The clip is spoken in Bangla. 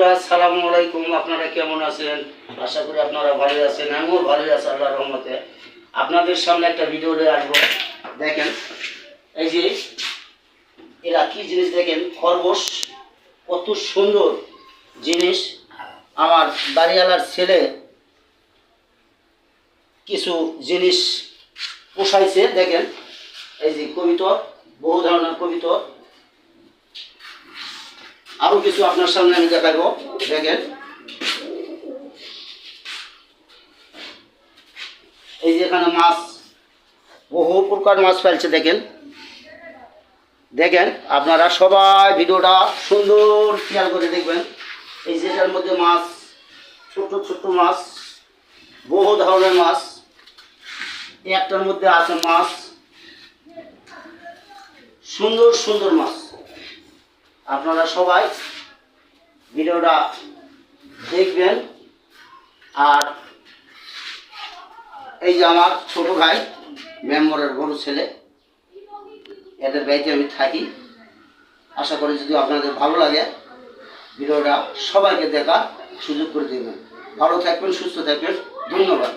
আসসালামু আলাইকুম। আপনারা কেমন আছেন? আশা করি আপনারা ভালো আছেন। আমিও ভালো আছি আল্লাহর রহমতে। আপনাদের সামনে একটা ভিডিও নিয়ে আসবো। দেখেন এই যে এরা কি জিনিস, দেখেন খরগোশ কত সুন্দর জিনিস। আমার বাড়িওয়ালার ছেলে কিছু জিনিস পোষাইছে। দেখেন এই যে কবিতর, বহু ধরনের কবিতর। আরো কিছু আপনার সামনে আমি দেখাবো। দেখেন এই যে এখানে মাছ, বহু প্রকার মাছ ফেলছে। দেখেন দেখেন আপনারা সবাই ভিডিওটা সুন্দর খেয়াল করে দেখবেন। এই যেটার মধ্যে মাছ, ছোট ছোট মাছ, বহু ধরনের মাছ। একটার মধ্যে আছে মাছ, সুন্দর সুন্দর মাছ। আপনারা সবাই ভিডিওটা দেখবেন। আর এই যে আমার ছোট ভাই, মেম্বরের বড় ছেলে, এদের বাড়িতে আমি থাকি। আশা করি যদি আপনাদের ভালো লাগে ভিডিওটা সবাইকে দেখার সুযোগ করে দেবেন। ভালো থাকবেন, সুস্থ থাকবেন। ধন্যবাদ।